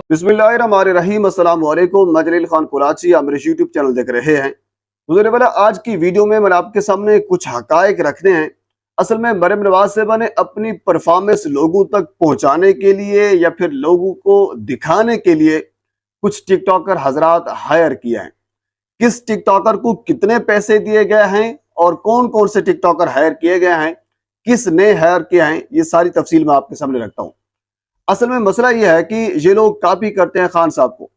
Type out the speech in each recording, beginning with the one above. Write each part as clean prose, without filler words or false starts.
बिस्मिल्लाहिर्रहमानिर्रहीम, अस्सलाम वालेकुम। मैं जलील खान कुराची, आप मेरे यूट्यूब चैनल देख रहे हैं। गुज़रे वाला आज की वीडियो में मैंने आपके सामने कुछ हकायक रखने हैं। असल में मरियम नवाज साहिबा ने अपनी परफॉर्मेंस लोगों तक पहुंचाने के लिए या फिर लोगों को दिखाने के लिए कुछ टिकटॉकर हजरात हायर किए हैं। किस टिकटॉकर को कितने पैसे दिए गए हैं और कौन कौन से टिकटॉकर हायर किए गए हैं, किस ने हायर किए हैं, ये सारी तफसील मैं आपके सामने रखता हूँ। असल में मसला ये है कि ये लोग कॉपी करते हैं खान साहब को।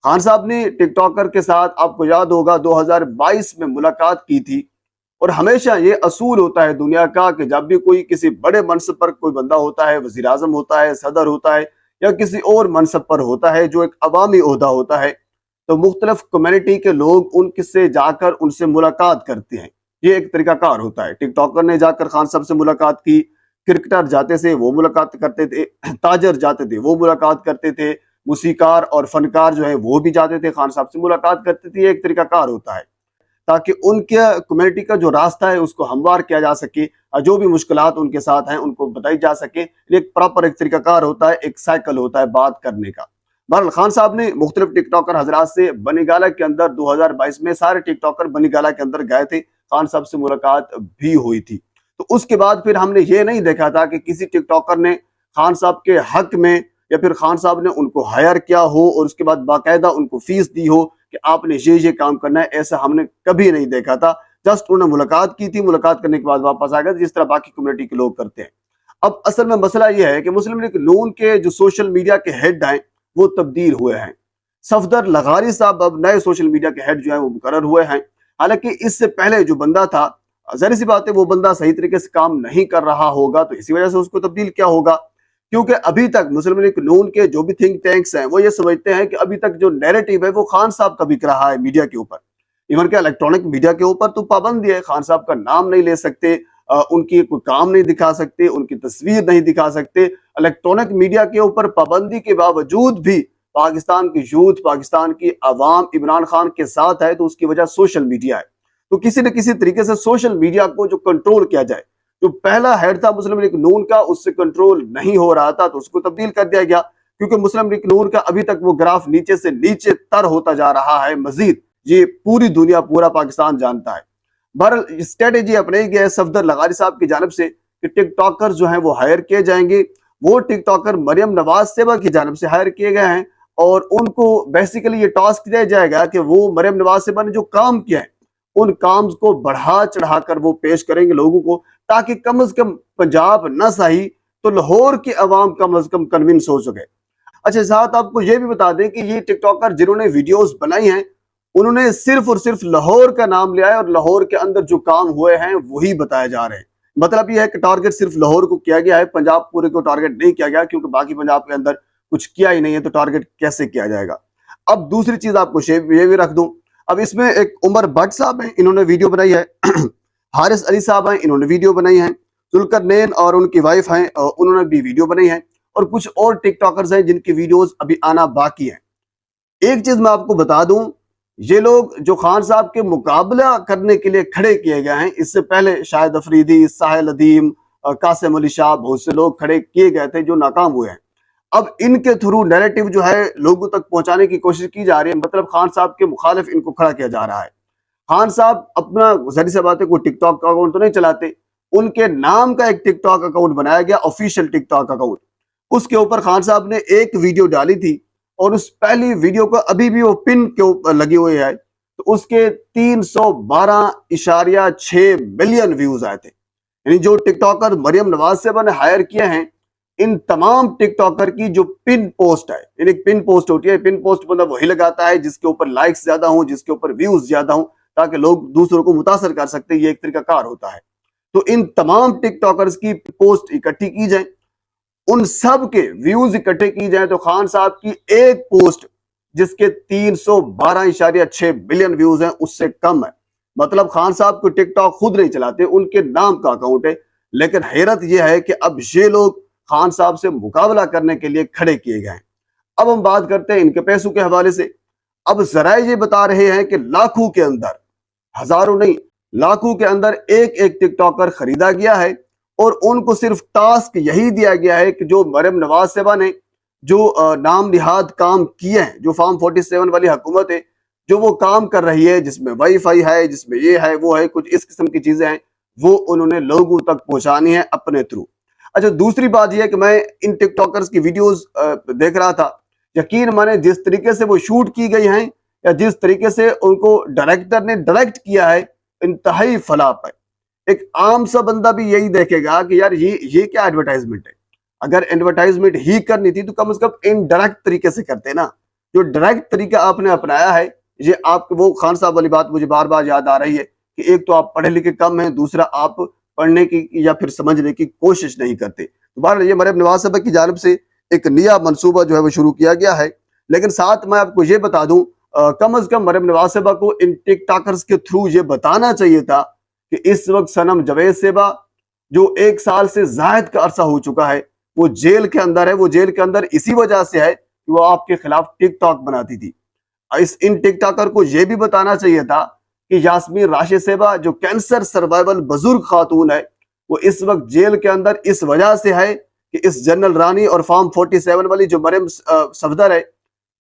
खान साहब ने टिकटॉकर के साथ, आपको याद होगा, 2022 में मुलाकात की थी। और हमेशा ये असूल होता है दुनिया का कि जब भी कोई किसी बड़े मनसब पर कोई बंदा होता है, वजीर आजम होता है, सदर होता है या किसी और मनसब पर होता है जो एक अवामी ओहदा होता है, तो मुख्तलिफ कम्युनिटी के लोग उनसे जाकर उनसे मुलाकात करते हैं। ये एक तरीकाकार होता है। टिकटॉकर ने जाकर खान साहब से मुलाकात की, क्रिकेटर जाते थे वो मुलाकात करते थे, ताजर जाते थे वो मुलाकात करते थे, मूसीकार और फनकार जो है वो भी जाते थे खान साहब से मुलाकात करते थे। ये एक तरीकाकार होता है ताकि उनके कम्युनिटी का जो रास्ता है उसको हमवार किया जा सके और जो भी मुश्किलात उनके साथ हैं उनको बताई जा सके। एक प्रॉपर एक तरीकाकार होता है, एक साइकिल होता है बात करने का। बहरहाल खान साहब ने मुख्तलिफ टिकटॉकर हजरात से बनीगाला के अंदर 2022 में सारे टिकटॉकर बनीगाला के अंदर गए थे, खान साहब से मुलाकात भी हुई थी। तो उसके बाद फिर हमने ये नहीं देखा था कि किसी टिकटॉकर ने खान साहब के हक में या फिर खान साहब ने उनको हायर किया हो और उसके बाद बाकायदा उनको फीस दी हो कि आपने ये काम करना है। ऐसा हमने कभी नहीं देखा था। जस्ट उन्होंने मुलाकात की थी, मुलाकात करने के बाद वापस आ गए जिस तरह बाकी कम्युनिटी के लोग करते हैं। अब असल में मसला यह है कि मुस्लिम लीग नून के जो सोशल मीडिया के हेड हैं वो तब्दील हुए हैं। सफदर लगारी साहब अब नए सोशल मीडिया के हेड जो है वो मुकर्रर हुए हैं। हालांकि इससे पहले जो बंदा था, जाहिर सी बात है वो बंदा सही तरीके से काम नहीं कर रहा होगा, तो इसी वजह से उसको तब्दील किया होगा। क्योंकि अभी तक मुस्लिम लीग नून के जो भी थिंक टैंक्स हैं वो ये समझते हैं कि अभी तक जो नैरेटिव है वो खान साहब का बिक रहा है मीडिया के ऊपर। इवन के इलेक्ट्रॉनिक मीडिया के ऊपर तो पाबंदी है, खान साहब का नाम नहीं ले सकते, उनकी कोई काम नहीं दिखा सकते, उनकी तस्वीर नहीं दिखा सकते। इलेक्ट्रॉनिक मीडिया के ऊपर पाबंदी के बावजूद भी पाकिस्तान की यूथ, पाकिस्तान की आवाम इमरान खान के साथ है, तो उसकी वजह सोशल मीडिया है। तो किसी न किसी तरीके से सोशल मीडिया को जो कंट्रोल किया जाए, जो पहला हेड था मुस्लिम लीग नून का उससे कंट्रोल नहीं हो रहा था तो उसको तब्दील कर दिया गया। क्योंकि मुस्लिम लीग नून का अभी तक वो ग्राफ नीचे से नीचे तर होता जा रहा है मजीद, ये पूरी दुनिया, पूरा पाकिस्तान जानता है। बहरहाल स्ट्रेटेजी अपनाई गई है सफदर लगारी साहब की जानब से कि टिकटॉकर जो हैं वो हायर किए जाएंगे। वो टिकटॉकर मरियम नवाज साहिबा की जानब से हायर किए गए हैं और उनको बेसिकली ये टास्क दिया जाएगा कि वो मरियम नवाज साहिबा ने जो काम किया है उन काम को बढ़ा चढ़ाकर वो पेश करेंगे लोगों को, ताकि कम से कम पंजाब न सही तो लाहौर की आवाम कम से कम कन्विंस हो सके। अच्छा, साथ आपको ये भी बता दें कि ये टिकटॉकर जिन्होंने वीडियोस बनाई हैं उन्होंने सिर्फ और सिर्फ लाहौर का नाम लिया है और लाहौर के अंदर जो काम हुए हैं वही बताए जा रहे हैं। मतलब ये है कि टारगेट सिर्फ लाहौर को किया गया है, पंजाब पूरे को टारगेट नहीं किया गया, क्योंकि बाकी पंजाब के अंदर कुछ किया ही नहीं है तो टारगेट कैसे किया जाएगा। अब दूसरी चीज आपको ये भी रख दूं, अब इसमें एक उमर भट्ट साहब हैं, इन्होंने वीडियो बनाई है। हारिस अली साहब हैं, इन्होंने वीडियो बनाई है। जुल्करनैन और उनकी वाइफ हैं, उन्होंने भी वीडियो बनाई है। और कुछ और टिकटॉकर्स हैं जिनकी वीडियोस अभी आना बाकी है। एक चीज मैं आपको बता दूं, ये लोग जो खान साहब के मुकाबला करने के लिए खड़े किए गए हैं, इससे पहले शाहिद अफरीदी, साहिल अदीम, कासिम अली शाह, बहुत से लोग खड़े किए गए थे जो नाकाम हुए हैं। अब इनके थ्रू नैरेटिव जो है लोगों तक पहुंचाने की कोशिश की जा रही है, मतलब खान साहब के मुखालिफ इनको खड़ा किया जा रहा है। खान साहब अपना जहरी से बात है कोई टिकटॉक का अकाउंट तो नहीं चलाते, उनके नाम का एक टिकटॉक अकाउंट बनाया गया, ऑफिशियल टिकटॉक अकाउंट। उसके ऊपर खान साहब ने एक वीडियो डाली थी और उस पहली वीडियो को अभी भी वो पिन के ऊपर लगी हुई है, तो उसके 312.6 मिलियन व्यूज आए थे। यानी जो टिकटॉकर मरियम नवाज साहिबा ने हायर किए हैं, इन तमाम टिकटॉकर की जो पिन पोस्ट है, यानी पिन पोस्ट होती है, पिन पोस्ट मतलब वही लगाता है जिसके ऊपर लाइक्स ज्यादा हों, जिसके ऊपर व्यूज ज्यादा हों, ताकि लोग दूसरों को मुतासर कर सकते हैं। ये एक तरीका कार होता है। तो इन तमाम टिकटॉकर्स की पोस्ट इकट्ठी की जाए, उन सब के व्यूज इकट्ठे की जाए, तो खान साहब की एक पोस्ट जिसके 312.6 बिलियन व्यूज हैं उससे कम है। मतलब खान साहब को टिकटॉक खुद नहीं चलाते, उनके नाम का अकाउंट है। लेकिन हैरत यह है कि अब ये लोग खान साहब से मुकाबला करने के लिए खड़े किए गए हैं। अब हम बात करते हैं इनके पैसों के हवाले से। अब जराए ये बता रहे हैं कि लाखों के अंदर, हजारों नहीं, लाखों के अंदर एक एक टिकटॉकर खरीदा गया है और उनको सिर्फ टास्क यही दिया गया है कि जो मरियम नवाज साहिबा ने جو نام نہاد کام کیے ہیں، جو فارم 47 والی حکومت ہے جو وہ کام کر رہی ہے، جس میں وائی فائی ہے، جس میں یہ ہے وہ ہے، کچھ اس قسم کی چیزیں ہیں، وہ انہوں نے لوگوں تک پہنچانی ہے اپنے تھرو۔ اچھا، دوسری بات یہ ہے کہ میں ان ٹک ٹاکرز کی ویڈیوز دیکھ رہا تھا، یقین مانے جس طریقے سے وہ شوٹ کی گئی ہیں یا جس طریقے سے ان کو ڈائریکٹر نے ڈائریکٹ کیا ہے، انتہائی فلاپ ہے۔ ایک عام سا بندہ بھی یہی دیکھے گا کہ یار یہ کیا ایڈورٹائزمنٹ ہے۔ اگر ایڈورٹائزمنٹ ہی کرنی تھی تو کم از کم انڈائریکٹ طریقے سے کرتے نا۔ جو ڈائریکٹ طریقہ آپ نے اپنایا ہے، یہ آپ وہ خان صاحب والی بات مجھے بار بار یاد آ رہی ہے کہ ایک تو آپ پڑھے لکھے کم ہیں، دوسرا آپ پڑھنے کی یا پھر سمجھنے کی کوشش نہیں کرتے۔ بہرحال یہ مریم نواز صاحبہ کی جانب سے ایک نیا منصوبہ جو ہے وہ شروع کیا گیا ہے، لیکن ساتھ میں آپ کو یہ بتا دوں کم از کم مریم نواز صاحبہ کو ان ٹک ٹاکرز کے تھرو یہ بتانا چاہیے تھا کہ اس وقت صنم جاوید صاحبہ جو 1 سال سے زائد کا عرصہ ہو چکا ہے، وہ جیل کے اندر ہے۔ وہ جیل کے اندر اسی وجہ سے ہے کہ وہ آپ کے خلاف ٹک ٹاک بناتی تھی۔ ان ٹک ٹاکر کو یہ بھی بتانا چاہیے تھا کہ یاسمین راشد صاحبہ جو کینسر سروائیول بزرگ خاتون ہے، وہ اس وقت جیل کے اندر اس وجہ سے ہے کہ اس جنرل رانی اور فارم 47 والی جو مریم صفدر ہے،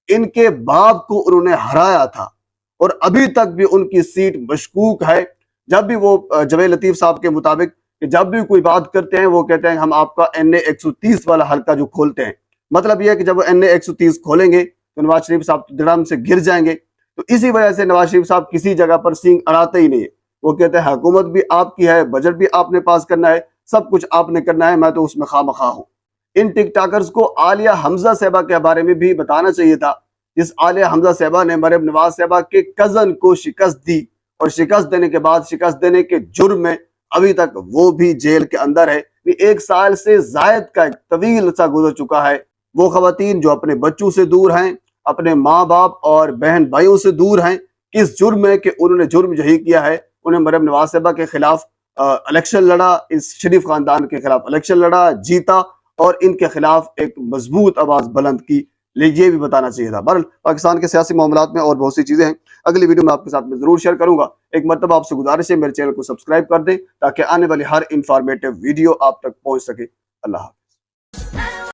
ان کے باپ کو انہوں نے ہرایا تھا اور ابھی تک بھی ان کی سیٹ مشکوک ہے۔ جب بھی وہ جوید لطیف صاحب کے مطابق کہ جب بھی کوئی بات کرتے ہیں وہ کہتے ہیں ہم آپ کا NA 130 والا حلقہ جو کھولتے ہیں، مطلب یہ ہے کہ جب وہ NA 130 کھولیں گے تو نواز شریف صاحب دڑم سے گر جائیں گے۔ تو اسی وجہ سے نواز شریف صاحب کسی جگہ پر سینگ اڑاتے ہی نہیں ہے۔ وہ کہتے ہیں حکومت بھی آپ کی ہے، بجٹ بھی آپ نے پاس کرنا ہے، سب کچھ آپ نے کرنا ہے، میں تو اس میں خواہ مخواہ ہوں۔ ان ٹک ٹاکرز کو عالیہ حمزہ صاحبہ کے بارے میں بھی بتانا چاہیے تھا، جس عالیہ حمزہ صاحبہ نے مریم نواز صاحبہ کے کزن کو شکست دی، اور شکست دینے کے بعد شکست دینے کے جرم میں ابھی تک وہ بھی جیل کے اندر ہے۔ 1 سال سے زائد کا ایک طویل عرصہ گزر چکا ہے۔ وہ خواتین جو اپنے بچوں سے دور ہیں، اپنے ماں باپ اور بہن بھائیوں سے دور ہیں، کس جرم ہے کہ انہوں نے جرم یہی کیا ہے، انہیں مریم نواز صاحبہ کے خلاف الیکشن لڑا، اس شریف خاندان کے خلاف الیکشن لڑا، جیتا اور ان کے خلاف ایک مضبوط آواز بلند کی، یہ بھی بتانا چاہیے تھا۔ بہرحال پاکستان کے سیاسی معاملات میں اور بہت سی چیزیں ہیں، اگلی ویڈیو میں آپ کے ساتھ میں ضرور شیئر کروں گا۔ ایک مرتبہ آپ سے گزارش ہے میرے چینل کو سبسکرائب کر دیں تاکہ آنے والی ہر انفارمیٹیو ویڈیو آپ تک پہنچ سکے۔ اللہ حافظ۔